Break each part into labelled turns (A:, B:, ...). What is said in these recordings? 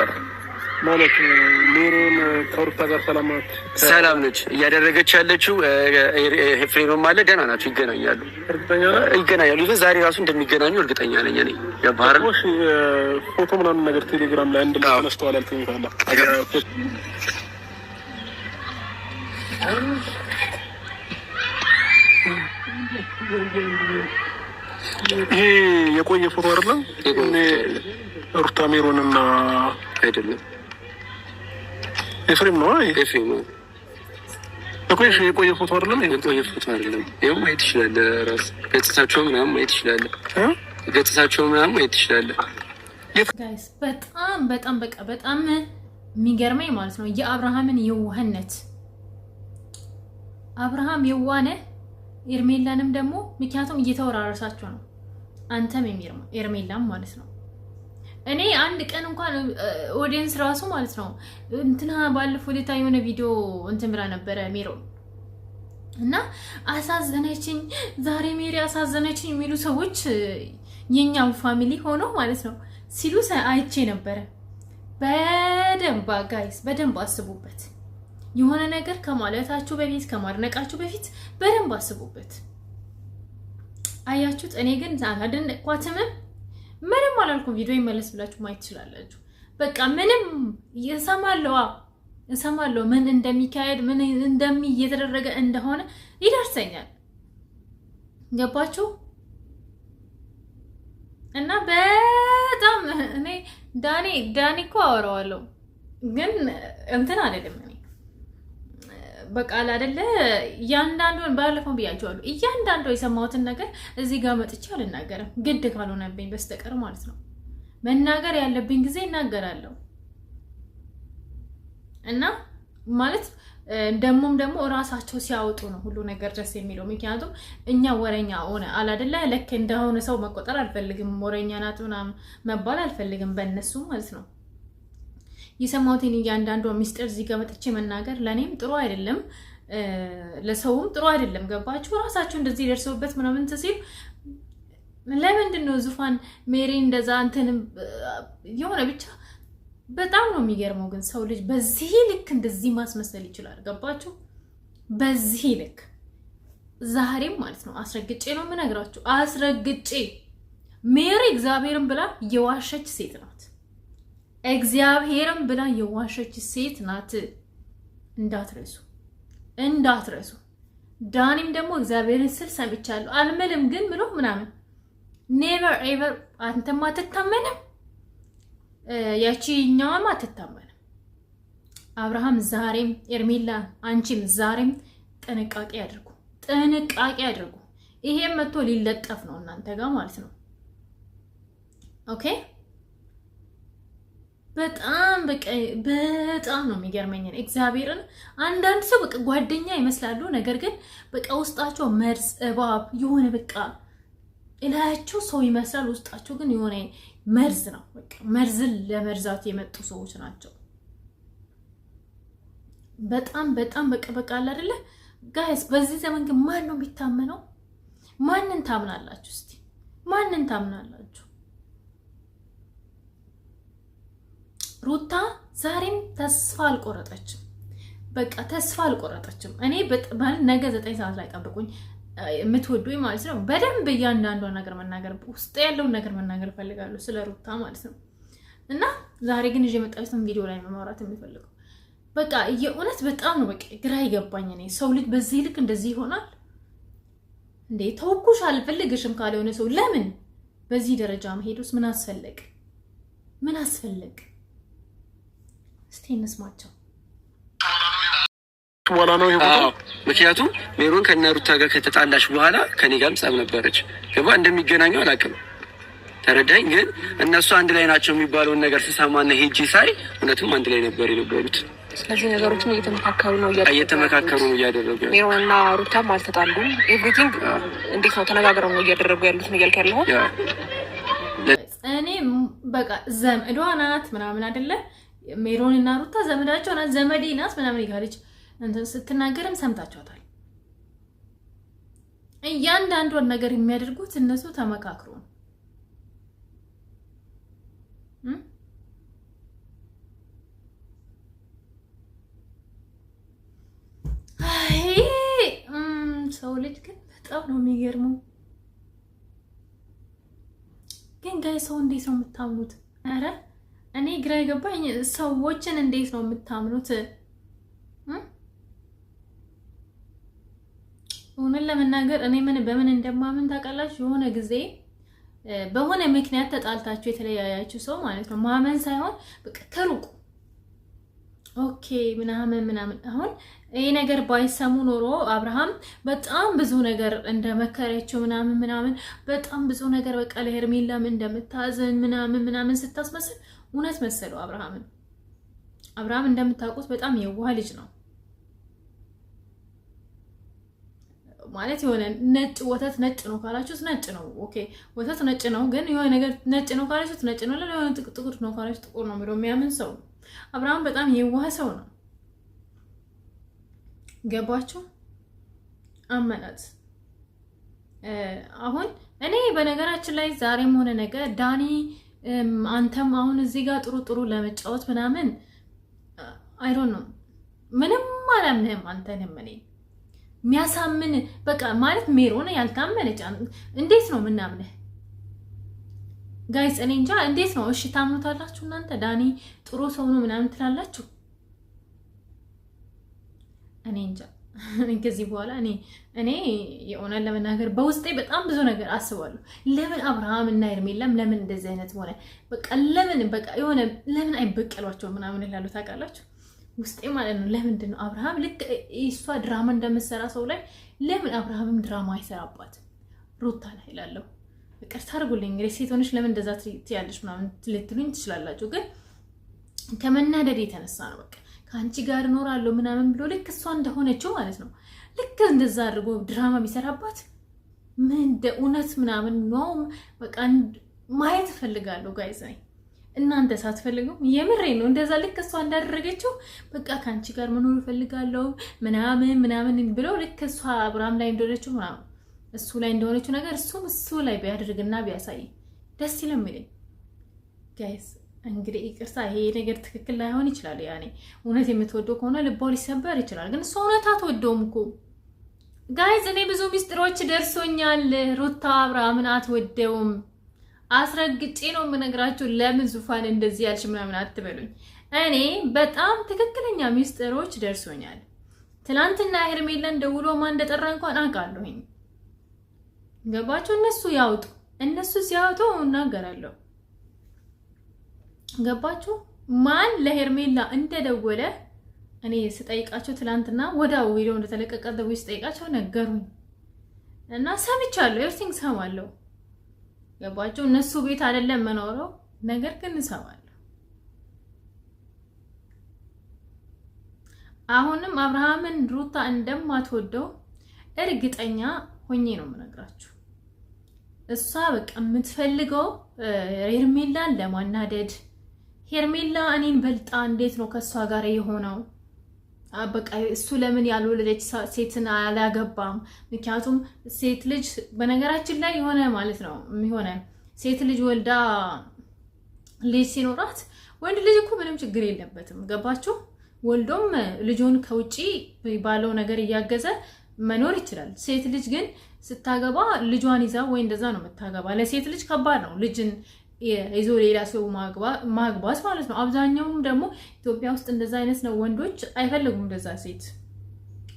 A: ነበረ
B: ማለት ሜሮን ከሩታ ጋር
A: ሰላም ነች እያደረገች ያለችው። ኤፍሬምም አለ ደህና ናቸው፣ ይገናኛሉ። ዛሬ ራሱ እንደሚገናኙ እርግጠኛ ነኝ እኔ። ገባህ?
B: ፎቶ ምናምን ነገር ቴሌግራም ላይ ተነስተዋል ያልከኝ ካለ ይሄ የቆየ ፎቶ አይደለም። ሩታ ሜሮንና
A: አይደለም
B: ኤፍሬም ነው።
A: ኤፍሬም ነው
B: እኮ የቆየ ፎቶ አይደለም።
A: የቆየ ፎቶ አይደለም። ይኸው ማየት ትችላለህ። ራስ ገጽታቸው ምናምን ማየት ትችላለህ። ገጽታቸው ምናምን ማየት ትችላለህ።
C: ጋይስ በጣም በጣም በቃ በጣም የሚገርመኝ ማለት ነው የአብርሃምን የዋህነት። አብርሃም የዋነ ኤርሜላንም ደግሞ ምክንያቱም እየተወራረሳቸው ነው። አንተም ኤርሜላም ማለት ነው። እኔ አንድ ቀን እንኳን ኦዲየንስ ራሱ ማለት ነው እንትና ባለፈው ለታ የሆነ ቪዲዮ እንትን ብላ ነበረ ሜሮን እና አሳዘነችኝ፣ ዛሬ ሜሪ አሳዘነችኝ የሚሉ ሰዎች የኛው ፋሚሊ ሆኖ ማለት ነው ሲሉ አይቼ ነበረ። በደንብ ጋይስ በደንብ አስቡበት። የሆነ ነገር ከማለታችሁ በፊት ከማድነቃችሁ በፊት በደንብ አስቡበት። አያችሁት? እኔ ግን አላደነቅኳትም። ምንም አላልኩም። ቪዲዮ ይመለስ ብላችሁ ማየት ትችላላችሁ። በቃ ምንም እሰማለሁ ምን እንደሚካሄድ ምን እየተደረገ እንደሆነ ይደርሰኛል። ገባችሁ? እና በጣም እኔ ዳኒ እኮ አወራዋለሁ ግን እንትን አይደለም። እኔ በቃ አይደለ እያንዳንዱን ባለፈው ብያቸዋለሁ። እያንዳንዱ የሰማሁትን ነገር እዚህ ጋር መጥቼ አልናገርም፣ ግድ ካልሆነብኝ በስተቀር ማለት ነው። መናገር ያለብኝ ጊዜ እናገራለሁ። እና ማለት ደግሞ እራሳቸው ሲያወጡ ነው ሁሉ ነገር ደስ የሚለው። ምክንያቱም እኛ ወረኛ ሆነ አይደለ ለክ እንደሆነ ሰው መቆጠር አልፈልግም። ወረኛ ናት ምናምን መባል አልፈልግም በእነሱ ማለት ነው። የሰማሁትን እያንዳንዱ ሚስጥር እዚህ ጋር መጥቼ መናገር ለኔም ጥሩ አይደለም፣ ለሰውም ጥሩ አይደለም። ገባችሁ? ራሳችሁ እንደዚህ ደርሰውበት ምናምን ተሲል ለምንድን ነው ዙፋን ሜሪ እንደዛ እንትን የሆነ ብቻ በጣም ነው የሚገርመው። ግን ሰው ልጅ በዚህ ልክ እንደዚህ ማስመሰል ይችላል? ገባችሁ? በዚህ ልክ ዛሬም ማለት ነው አስረግጬ ነው የምነግራችሁ፣ አስረግጬ ሜሪ እግዚአብሔርን ብላ የዋሸች ሴት ናት። እግዚአብሔርን ብላ የዋሸች ሴት ናት። እንዳትረሱ። ዳኒም ደግሞ እግዚአብሔርን ስል ሰምቻለሁ አልምልም ግን ብሎ ምናምን ኔቨር ኤቨር። አንተም አትታመንም፣ ያቺኛዋም አትታመንም። አብርሃም ዛሬም ኤርሜላ አንቺም ዛሬም ጥንቃቄ አድርጉ። ይሄም መጥቶ ሊለጠፍ ነው እናንተ ጋር ማለት ነው። ኦኬ። በጣም በጣም ነው የሚገርመኝ እግዚአብሔርን። አንዳንድ ሰው በቃ ጓደኛ ይመስላሉ፣ ነገር ግን በቃ ውስጣቸው መርዝ እባብ የሆነ በቃ እላያቸው ሰው ይመስላል፣ ውስጣቸው ግን የሆነ መርዝ ነው። በቃ መርዝን ለመርዛት የመጡ ሰዎች ናቸው። በጣም በቃ አለ አይደለ ጋይስ። በዚህ ዘመን ግን ማን ነው የሚታመነው? ማንን ታምናላችሁ? እስቲ ማንን ታምናላችሁ? ሩታ ዛሬም ተስፋ አልቆረጠችም። በቃ ተስፋ አልቆረጠችም። እኔ ነገ 9 ሰዓት ላይ ጠብቁኝ የምትወዱኝ ማለት ነው። በደንብ እያንዳንዷን ነገር መናገር ውስጥ ያለውን ነገር መናገር ፈልጋለሁ ስለ ሩታ ማለት ነው። እና ዛሬ ግን ይዤ የመጣሁትን ቪዲዮ ላይ ማውራት የምፈልገው በቃ የእውነት በጣም ነው በቃ ግራ ይገባኝ። እኔ ሰው ልጅ በዚህ ልክ እንደዚህ ይሆናል እንዴ? ተውኩሽ አልፈልግሽም ካልሆነ ሰው ለምን በዚህ ደረጃ መሄዱስ ምን አስፈለግ? እስቲ እንስማቸው።
B: ወላ ነው ይሄ።
A: ምክንያቱም ሜሮን ከነሩታ ጋር ከተጣላሽ በኋላ ከኔ ጋርም ጸብ ነበረች። ገባ እንደሚገናኙ አላውቅም። ተረዳኝ። ግን እነሱ አንድ ላይ ናቸው የሚባለውን ነገር ስሰማና ሄጂ ሳይ እውነትም አንድ ላይ ነበር የነበሩት።
D: ስለዚህ ነገሮችን እየተመካከሩ ነው
A: እያደረጉ
D: ሜሮንና ሩታም አልተጣሉም። ኤቭሪቲንግ እንዴት ነው ተነጋግረው ነው እያደረጉ ያሉት ነው እያልክ ያለው።
C: እኔ በቃ ዘመዷ ናት ምናምን አይደለ ሜሮንና ሩታ ዘመዳቸው ናት፣ ዘመዴ ናት ምናምን ይጋለች እንትን ስትናገርም ሰምታችኋታል። እያንዳንዱን ነገር የሚያደርጉት እነሱ ተመካክሮ ነው። ልጅ ግን በጣም ነው የሚገርመው። ግን ጋይ ሰው እንዴት ነው የምታምኑት? አረ እኔ ግራ የገባኝ ሰዎችን እንዴት ነው የምታምኑት? እውነት ለመናገር እኔ በምን እንደማምን ታውቃላችሁ? የሆነ ጊዜ በሆነ ምክንያት ተጣልታችሁ የተለያያችሁ ሰው ማለት ነው ማመን ሳይሆን በቃ ከሩቁ ኦኬ ምናምን አሁን ይሄ ነገር ባይሰሙ ኖሮ አብርሃም በጣም ብዙ ነገር እንደመከረችው ምናምን በጣም ብዙ ነገር በቃ ለሄርሜላም እንደምታዘን ምናምን ስታስመስል እውነት መሰለው አብርሃም እንደምታውቁት በጣም የዋህ ልጅ ነው ማለት የሆነ ነጭ ወተት ነጭ ነው ካላችሁት ነጭ ነው ኦኬ ወተት ነጭ ነው ግን የሆነ ነገር ነጭ ነው ካላችሁት ነጭ ነው ለሆነ ጥቁር ነው ካላችሁት ጥቁር ነው ብሎ የሚያምን ሰው አብርሃም በጣም የዋህ ሰው ነው ገባችሁ አመናት አሁን እኔ በነገራችን ላይ ዛሬም ሆነ ነገ ዳኒ አንተም አሁን እዚህ ጋር ጥሩ ለመጫወት ምናምን አይ ዶንት ኖ ምንም አላምንም አንተንም እኔ የሚያሳምን በቃ ማለት ሜሮን ያልታመነች እንዴት ነው ምናምነህ ጋይስ እኔ እንጃ እንዴት ነው እሺ ታምኑታላችሁ እናንተ ዳኒ ጥሩ ሰው ነው ምናምን ትላላችሁ እኔ እንጃ ከዚህ በኋላ እኔ የሆነን ለመናገር በውስጤ በጣም ብዙ ነገር አስባለሁ ለምን አብርሃም እና ሄርሜላም ለምን እንደዚህ አይነት ሆነ በቃ ለምን በቃ የሆነ ለምን አይበቀሏቸው ምናምን ይላሉ ታውቃላችሁ ውስጤ ማለት ነው ለምንድን ነው አብርሃም ልክ እሷ ድራማ እንደምትሰራ ሰው ላይ ለምን አብርሃምም ድራማ አይሰራባት ሩታ ላይ ይላለው ይቅርታ አድርጉልኝ እንግዲህ ሴት ሆነሽ ለምን እንደዛ ትያለሽ ምናምን ልትሉኝ ትችላላችሁ ግን ከመናደድ የተነሳ ነው በቃ ከአንቺ ጋር እኖራለሁ ምናምን ብሎ ልክ እሷ እንደሆነችው ማለት ነው ልክ እንደዛ አድርጎ ድራማ ቢሰራባት ምን እንደ እውነት ምናምን ነው በቃ ማየት እፈልጋለሁ ጋይስ እናንተ ሳትፈልጉ የምሬ ነው እንደዛ ልክ እሷ እንዳደረገችው በቃ ከአንቺ ጋር መኖር እፈልጋለሁ ምናምን ብሎ ልክ እሷ አብርሃም ላይ እንደሆነችው ምናምን እሱ ላይ እንደሆነችው ነገር እሱ ላይ ቢያደርግና ቢያሳይ ደስ ይለምልኝ ጋይስ እንግዲህ ይቅርታ ይሄ ነገር ትክክል ላይሆን ይችላል ያኔ እውነት የምትወደው ከሆነ ልቧ ሊሰበር ይችላል ግን እሷ እውነት አትወደውም እኮ ጋይስ እኔ ብዙ ሚስጥሮች ደርሶኛል ሩታ አብርሃምን አትወደውም አስረግጬ ነው የምነግራችሁ ለምን ዙፋን እንደዚህ ያልሽ ምናምን አትበሉኝ እኔ በጣም ትክክለኛ ሚስጥሮች ደርሶኛል ትናንትና ሄርሜላን ደውሎ ማን እንደጠራ እንኳን አውቃለሁኝ ገባችሁ እነሱ ሲያወጡ እናገራለሁ ገባችሁ ማን ለሄርሜላ እንደደወለ እኔ ስጠይቃቸው ትላንትና ወዳው ቪዲዮ እንደተለቀቀ ደውዬ ስጠይቃቸው ነገሩኝ እና ሰምቻለሁ ኤቭሪቲንግ ሰማለሁ ገባችሁ እነሱ ቤት አይደለም መኖረው ነገር ግን ሰማለሁ አሁንም አብርሃምን ሩታ እንደማትወደው እርግጠኛ ሆኜ ነው የምነግራችሁ እሷ በቃ የምትፈልገው ሄርሜላን ለማናደድ ሄርሜላ እኔን በልጣ እንዴት ነው ከሷ ጋር የሆነው በቃ እሱ ለምን ያልወለደች ሴትን አላገባም ምክንያቱም ሴት ልጅ በነገራችን ላይ የሆነ ማለት ነው የሚሆነ ሴት ልጅ ወልዳ ልጅ ሲኖራት ወንድ ልጅ እኮ ምንም ችግር የለበትም ገባችሁ ወልዶም ልጁን ከውጪ ባለው ነገር እያገዘ መኖር ይችላል ሴት ልጅ ግን ስታገባ ልጇን ይዛ ወይ እንደዛ ነው የምታገባ ለሴት ልጅ ከባድ ነው ልጅን ይዞ ሌላ ሰው ማግባት ማለት ነው አብዛኛውም ደግሞ ኢትዮጵያ ውስጥ እንደዛ አይነት ነው ወንዶች አይፈልጉም እንደዛ ሴት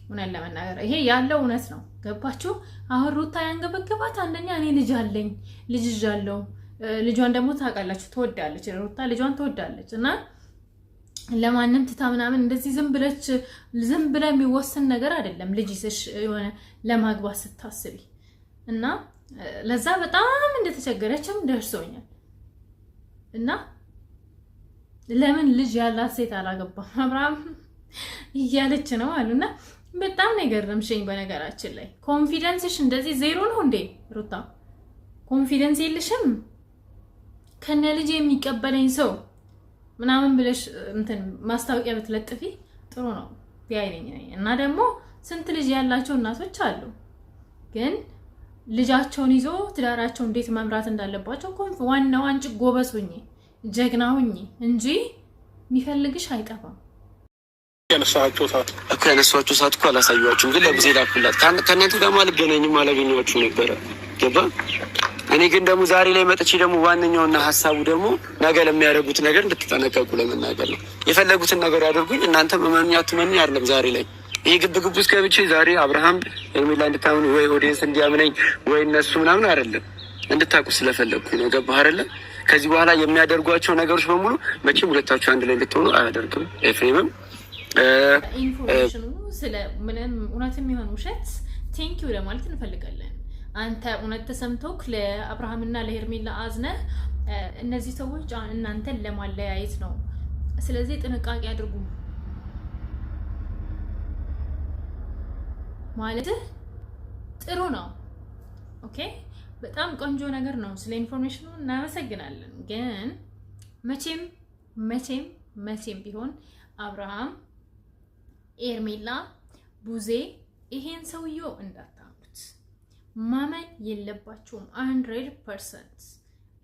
C: ሆነ ለመናገር ይሄ ያለው እውነት ነው ገባችሁ አሁን ሩታ ያንገበገባት አንደኛ እኔ ልጅ አለኝ ልጅ ይዣለሁ ልጇን ደግሞ ታውቃላችሁ ትወዳለች ሩታ ልጇን ትወዳለች እና ለማንም ትታ ምናምን እንደዚህ ዝም ብለ የሚወሰን ነገር አይደለም ልጅ ይስሽ የሆነ ለማግባት ስታስቢ እና ለዛ በጣም እንደተቸገረችም ደርሶኛል እና ለምን ልጅ ያላት ሴት አላገባም አብርሃም እያለች ነው አሉና በጣም ነገርምሽኝ በነገራችን ላይ ኮንፊደንስሽ እንደዚህ ዜሮ ነው እንዴ ሩታ ኮንፊደንስ የለሽም ከነ ልጅ የሚቀበለኝ ሰው ምናምን ብለሽ እንትን ማስታወቂያ ብትለጥፊ ጥሩ ነው ቢያይነኝ እና ደግሞ ስንት ልጅ ያላቸው እናቶች አሉ ግን ልጃቸውን ይዞ ትዳራቸው እንዴት መምራት እንዳለባቸው ዋናው አንቺ ጎበዝ ሁኚ ጀግና ሁኚ እንጂ የሚፈልግሽ አይጠፋም
B: ያነሳቸው ሰዓት
A: እኮ ያነሳቸው ሰዓት እኮ አላሳየኋችሁም፣ ግን ለጊዜ ላኩላት። ከእናንተ ጋር አልገናኝም አላገኘኋችሁ ነበረ ገባ። እኔ ግን ደግሞ ዛሬ ላይ መጥቼ ደግሞ ዋነኛውና ሀሳቡ ደግሞ ነገ ለሚያደርጉት ነገር እንድትጠነቀቁ ለመናገር ነው። የፈለጉትን ነገር ያደርጉኝ፣ እናንተ መመኑኝ አትመኑኝ አይደለም። ዛሬ ላይ ይህ ግብ ውስጥ ገብቼ ዛሬ አብርሃም ሄርሜላ እንድታምኑ ወይ ኦዲየንስ እንዲያምነኝ ወይ እነሱ ምናምን አይደለም፣ እንድታውቁ ስለፈለግኩኝ ነው። ገባህ አይደለም? ከዚህ በኋላ የሚያደርጓቸው ነገሮች በሙሉ መቼም ሁለታችሁ አንድ ላይ እንድትሆኑ አያደርግም። ኤፍሬምም
C: ኢንፎርሜሽኑ ስለ ምንም እውነትም ይሆን ውሸት ቴንኪው ለማለት እንፈልጋለን። አንተ እውነት ተሰምቶክ ለአብርሃምና ለሄርሜላ አዝነህ እነዚህ ሰዎች እናንተን ለማለያየት ነው። ስለዚህ ጥንቃቄ አድርጉ ማለት ጥሩ ነው። ኦኬ፣ በጣም ቆንጆ ነገር ነው። ስለ ኢንፎርሜሽኑ እናመሰግናለን። ግን መቼም ቢሆን አብርሃም፣ ሄርሜላ፣ ቡዜ ይሄን ሰውየው እንዳታምኑት ማመን የለባችሁም። 100%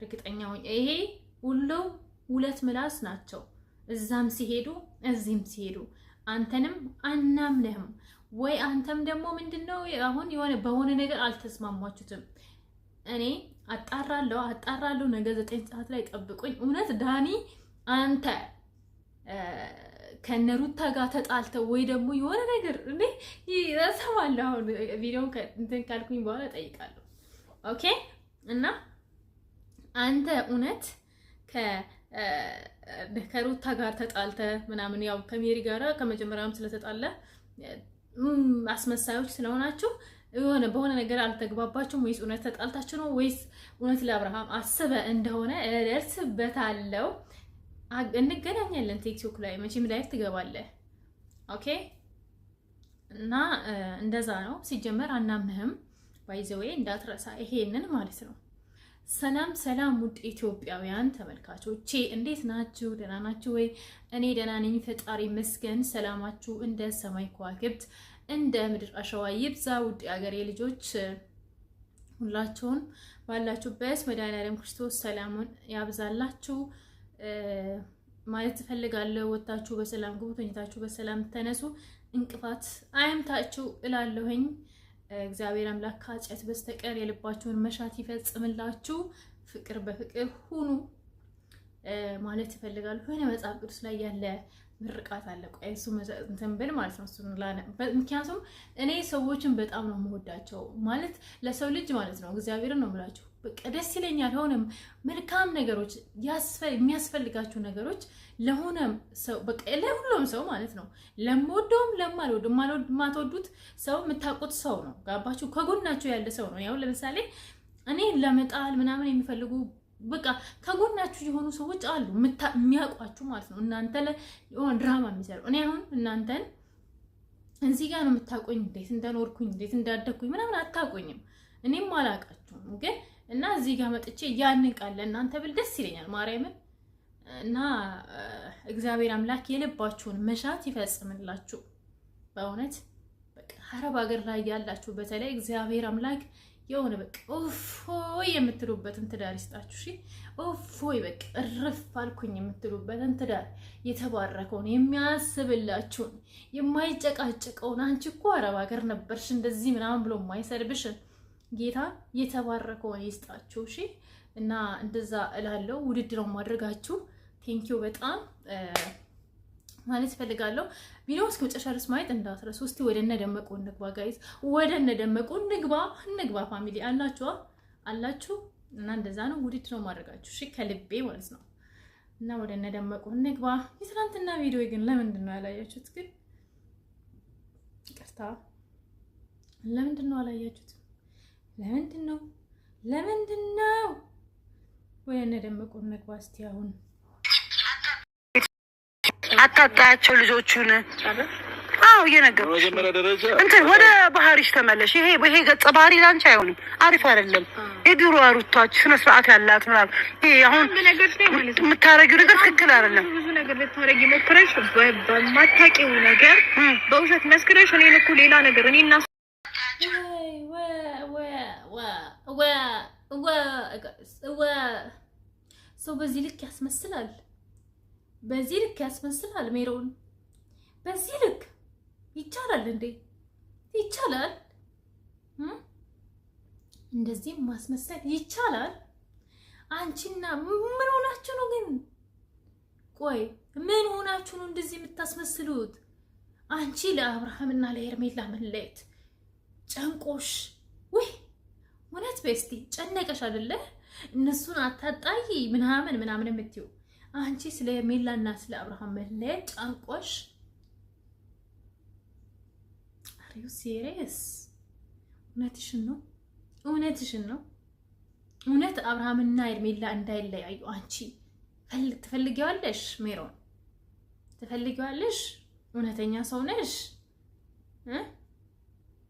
C: እርግጠኛ ሆኜ ይሄ ሁለት ምላስ ናቸው። እዛም ሲሄዱ እዚህም ሲሄዱ አንተንም አናምነህም ወይ አንተም ደግሞ ምንድነው አሁን የሆነ በሆነ ነገር አልተስማማችሁትም። እኔ አጣራለሁ ነገ 9 ሰዓት ላይ ጠብቁኝ። እውነት ዳኒ አንተ ከነሩታ ጋር ተጣልተው ወይ ደግሞ የሆነ ነገር እንዴ እሰማለሁ። አሁን ቪዲዮውን እንትን ካልኩኝ በኋላ ጠይቃለሁ። ኦኬ። እና አንተ እውነት ከሩታ ጋር ተጣልተ ምናምን ያው ከሜሪ ጋር ከመጀመሪያውም ስለተጣለ አስመሳዮች ስለሆናችሁ የሆነ በሆነ ነገር አልተግባባችሁም ወይስ እውነት ተጣልታችሁ ነው ወይስ እውነት ለአብርሃም አስበ እንደሆነ እደርስበታለሁ። እንገናኛለን ቲክቶክ ላይ መቼም ላይፍ ትገባለህ። ኦኬ። እና እንደዛ ነው። ሲጀመር አናምህም ባይዘዌ እንዳትረሳ ይሄንን ማለት ነው። ሰላም ውድ ኢትዮጵያውያን ተመልካቾቼ እንዴት ናችሁ? ደህና ናችሁ ወይ? እኔ ደህና ነኝ፣ ፈጣሪ ይመስገን። ሰላማችሁ እንደ ሰማይ ከዋክብት እንደ ምድር አሸዋ ይብዛ። ውድ አገሬ ልጆች ሁላችሁን ባላችሁበት መድኃኒዓለም ክርስቶስ ሰላሙን ያብዛላችሁ ማለት ትፈልጋለሁ። ወጣችሁ በሰላም ግቡ፣ ተኝታችሁ በሰላም ተነሱ፣ እንቅፋት አይምታችሁ እላለሁኝ። እግዚአብሔር አምላክ ከኃጢአት በስተቀር የልባችሁን መሻት ይፈጽምላችሁ። ፍቅር በፍቅር ሁኑ ማለት ትፈልጋለሁ። የሆነ መጽሐፍ ቅዱስ ላይ ያለ ምርቃት አለ። ቆይ እሱ እንትን ብል ማለት ነው። እሱን ምክንያቱም እኔ ሰዎችን በጣም ነው የምወዳቸው ማለት ለሰው ልጅ ማለት ነው። እግዚአብሔርን ነው የምላችሁ። በቃ ደስ ይለኛል። ሆነም መልካም ነገሮች የሚያስፈልጋችሁ ነገሮች ለሆነም ሰው በቃ ለሁሉም ሰው ማለት ነው። ለምወደውም ለማልወደውም ማትወዱት ሰው የምታውቁት ሰው ነው። ጋባችሁ? ከጎናችሁ ያለ ሰው ነው። ያው ለምሳሌ እኔ ለመጣል ምናምን የሚፈልጉ በቃ ከጎናችሁ የሆኑ ሰዎች አሉ የሚያውቋችሁ ማለት ነው። እናንተ ለሆነ ድራማ የሚሰሩ እኔ አሁን እናንተን እዚህ ጋር ነው የምታውቁኝ። እንዴት እንደኖርኩኝ እንዴት እንዳደግኩኝ ምናምን አታውቁኝም። እኔም አላውቃችሁም። ግን እና እዚህ ጋር መጥቼ ያንን ቃል ለእናንተ ብል ደስ ይለኛል ማርያምን። እና እግዚአብሔር አምላክ የልባችሁን መሻት ይፈጽምላችሁ። በእውነት በቃ አረብ ሀገር ላይ ያላችሁ በተለይ እግዚአብሔር አምላክ የሆነ በቃ ኦፎይ የምትሉበትን ትዳር ይስጣችሁ። እሺ ኦፎይ በቃ እርፍ አልኩኝ የምትሉበትን ትዳር የተባረከውን የሚያስብላችሁን የማይጨቃጨቀውን አንቺ እኮ አረብ ሀገር ነበርሽ እንደዚህ ምናምን ብሎ የማይሰድብሽን ጌታ የተባረከውን ይስጣችሁ። እሺ እና እንደዛ እላለሁ። ውድድር ማድረጋችሁ ቴንኪዩ በጣም ማለት ፈልጋለሁ። ቪዲዮ እስከ መጨረሻ ድረስ ማየት እንዳትረሱ። እስቲ ወደ እነ ደመቁ እንግባ ጋይዝ፣ ወደ እነ ደመቁ እንግባ ፋሚሊ አላችሁ እና እንደዛ ነው ውድድር ነው ማድረጋችሁ። እሺ ከልቤ ማለት ነው። እና ወደ እነ ደመቁ እንግባ። የትናንትና ቪዲዮ ግን ለምንድን ነው ያላያችሁት? ግን ይቅርታ፣ ለምንድን ነው ያላያችሁት? ለምንድን ነው? ወይ እነ ደመቁ እንግባ እስቲ አሁን
E: አታጣያቸው ልጆቹን። አዎ እየነገርኩሽ
B: በመጀመሪያ ደረጃ
E: እንትን ወደ ባህሪሽ ተመለሽ። ይሄ ገጸ ባህሪ ላንቺ አይሆንም፣ አሪፍ አይደለም። የድሮ አሩታች ስነ ስርዓት ያላት ምናምን ይሄ አሁን የምታረጊው ነገር ትክክል አይደለም።
D: ብዙ ነገር ልታረጊ ሞክረሽ በማታውቂው ነገር በውሸት መስክረሽ እኔን እኮ ሌላ ነገር እኔና
C: ሰው በዚህ ልክ ያስመስላል። ሜሮን በዚህ ልክ ይቻላል እንዴ? ይቻላል? እንደዚህ ማስመሰል ይቻላል? አንቺና ምን ሆናችሁ ነው ግን? ቆይ ምን ሆናችሁ ነው እንደዚህ የምታስመስሉት? አንቺ ለአብርሃምና ለሄርሜላ መለየት ጨንቆሽ ወይ እውነት በስቲ ጨነቀሽ አይደለ? እነሱን አታጣይ ምናምን የምትዩ አንቺ ስለ ሄርሜላና ስለ አብርሃም መለየት ጨንቆሽ አሪዩ ሲሪየስ? እውነትሽን ነው? እውነት አብርሃምና ሄርሜላ እንዳይለያዩ አንቺ ትፈልጊዋለሽ? ሜሮን ትፈልጊዋለሽ? እውነተኛ ሰው ነሽ?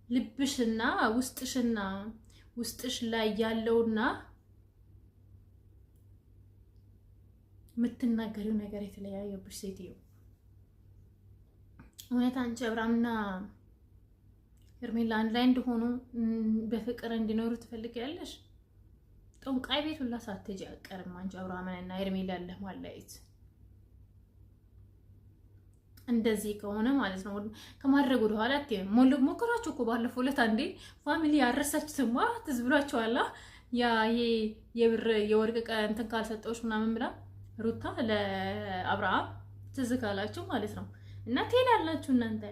C: ልብሽና ውስጥሽ ላይ ያለውና የምትናገሪው ነገር የተለያየብሽ ሴትዮ። እውነት አንቺ አብርሃምና ሄርሜላ አንድ ላይ እንደሆኑ በፍቅር እንዲኖሩ ትፈልጊያለሽ? ጠንቋይ ቤት ሁላ ሳትሄጂ አትቀርም አንቺ አብርሃምንና ሄርሜላ ያለህ ማለያየት። እንደዚህ ከሆነ ማለት ነው ከማድረግ ወደ ኋላ ሞክራችሁ እኮ ባለፈው ዕለት አንዴ ፋሚሊ ያረሰችትማ ትዝ ብሏችኋል። ያ ይሄ የወርቅ እንትን ካልሰጠዎች ምናምን ብላ ሩታ ለአብርሃም ትዝ ካላችሁ ማለት ነው። እና ትሄዳላችሁ እናንተ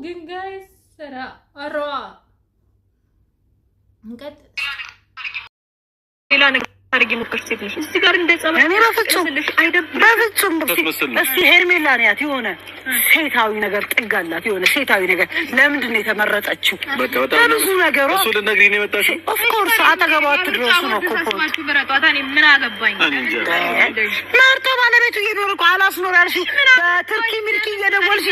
C: ግን ጋይስ ስራ አሯ እንቀጥል።
D: ሌላ ነገር ታርጊ ሙከር ሴት ነሽ እዚህ ጋር እንደጸባ
E: እኔ በፍጹም እስቲ ሄርሜላ ናት የሆነ ሴታዊ ነገር ጥጋላት የሆነ ሴታዊ ነገር ለምንድን ነው የተመረጠችው? በብዙ ነገሩ
B: እሱ ልነግሪኝ ነው የመጣሽው?
E: ኦፍ ኮርስ አጠገቧ አትድረሱ ነው እኮ
D: ብረጧታ እኔ ምን አገባኝ?
E: መርጦ ባለቤቱ እየኖር እኮ አላስኖር ያልሽ በትርኪ ሚልኪ እየደወልሽ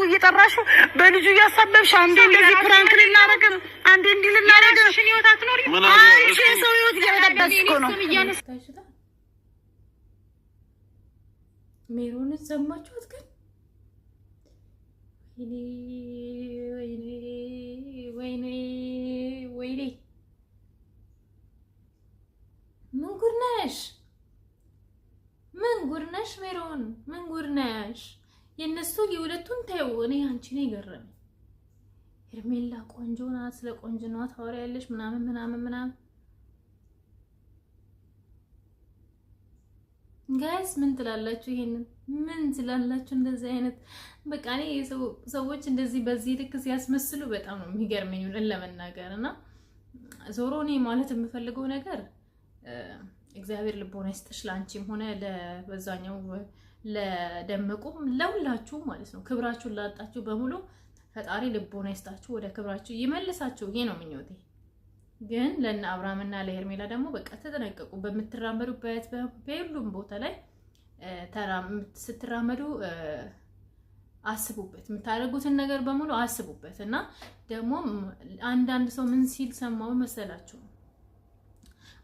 E: እየጠራሹ በልጁ እያሳበብሽ አንዴ እንደዚህ ፕራንክ ልናደርግ አንዴ እንዲህ ልናደርግ አንቺ የሰው ህይወት እየበጠበጥሽ እኮ ነው።
C: ሜሮን ሰማችሁት? ግን ወይኔ ምን ጉድ ነሽ ሜሮን? ምን ጉድ ነሽ? የነሱ የሁለቱን ተይው። እኔ አንቺ ነው የገረመኝ። ሄርሜላ ቆንጆ ናት፣ ስለ ቆንጆነቷ ታወሪያለሽ ምናምን ጋይስ ምን ትላላችሁ? ይሄንን ምን ትላላችሁ? እንደዚህ አይነት በቃ እኔ ሰዎች እንደዚህ በዚህ ልክ ሲያስመስሉ በጣም ነው የሚገርመኝ ለመናገር እና ዞሮ እኔ ማለት የምፈልገው ነገር እግዚአብሔር ልቦና ይስጥሽ ላንቺም ሆነ ለበዛኛው ለደመቁም ለሁላችሁ ማለት ነው። ክብራችሁን ላጣችሁ በሙሉ ፈጣሪ ልቦና ይስጣችሁ፣ ወደ ክብራችሁ ይመልሳችሁ። ይሄ ነው ምኞቴ። ግን ለና አብርሃምና ለሄርሜላ ደግሞ በቃ ተጠነቀቁ። በምትራመዱበት በሁሉም ቦታ ላይ ስትራመዱ አስቡበት። የምታደርጉትን ነገር በሙሉ አስቡበት። እና ደግሞ አንዳንድ ሰው ምን ሲል ሰማው መሰላችሁ?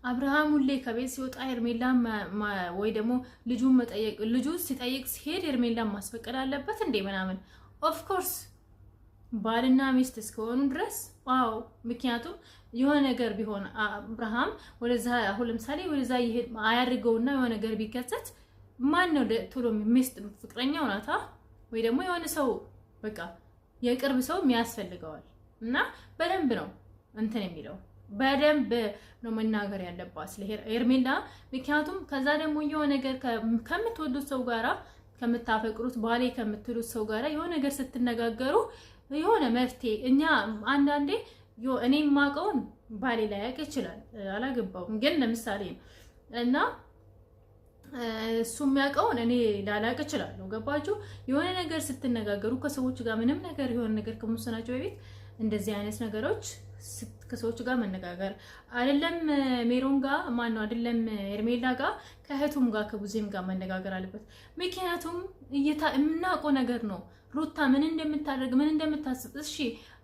C: አብርሃም ሁሌ ከቤት ሲወጣ ሄርሜላ ወይ ደግሞ ልጁ ሲጠይቅ ሲሄድ ሄርሜላ ማስፈቀድ አለበት እንዴ ምናምን። ኦፍ ኮርስ ባልና ሚስት እስከሆኑ ድረስ ዋው። ምክንያቱም የሆነ ነገር ቢሆን አብርሃም ወደዛ አሁን ለምሳሌ ወደዛ ይሄድ አያድርገውና የሆነ ነገር ቢከሰት ማን ነው ቶሎ ሚስት ፍቅረኛው ናታ ወይ ደግሞ የሆነ ሰው በቃ የቅርብ ሰው የሚያስፈልገዋል። እና በደንብ ነው እንትን የሚለው በደንብ ነው መናገር ያለባት ስለ ሄርሜላ። ምክንያቱም ከዛ ደግሞ የሆነ ነገር ከምትወዱት ሰው ጋራ ከምታፈቅሩት ባሌ ከምትሉት ሰው ጋራ የሆነ ነገር ስትነጋገሩ የሆነ መፍትሄ እኛ አንዳንዴ እኔ የማውቀውን ባሌ ላይ ያውቅ ይችላል፣ አላገባውም ግን ለምሳሌ እና እሱ የሚያውቀውን እኔ ላላውቅ እችላለሁ። ገባችሁ? የሆነ ነገር ስትነጋገሩ ከሰዎች ጋር ምንም ነገር የሆነ ነገር ከመወሰናቸው በፊት እንደዚህ አይነት ነገሮች ከሰዎች ጋር መነጋገር አይደለም ሜሮን ጋር ማን ነው አይደለም ሄርሜላ ጋር ከእህቱም ጋር ከቡዜም ጋር መነጋገር አለበት። ምክንያቱም የምናውቀው ነገር ነው ሩታ ምን እንደምታደርግ ምን እንደምታስብ።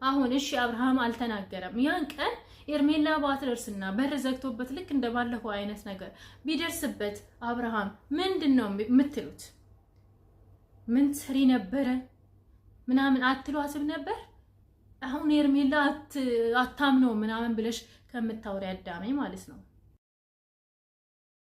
C: አሁን አብርሃም አልተናገረም። ያን ቀን ሄርሜላ ባትደርስና በር ዘግቶበት ልክ እንደባለፈው አይነት ነገር ቢደርስበት አብርሃም ምንድነው የምትሉት? ምን ትሰሪ ነበረ ምናምን አትሏትም ነበር? አሁን ሄርሜላ አታምነው ምናምን ብለሽ ከምታወሪ አዳሜ ማለት ነው።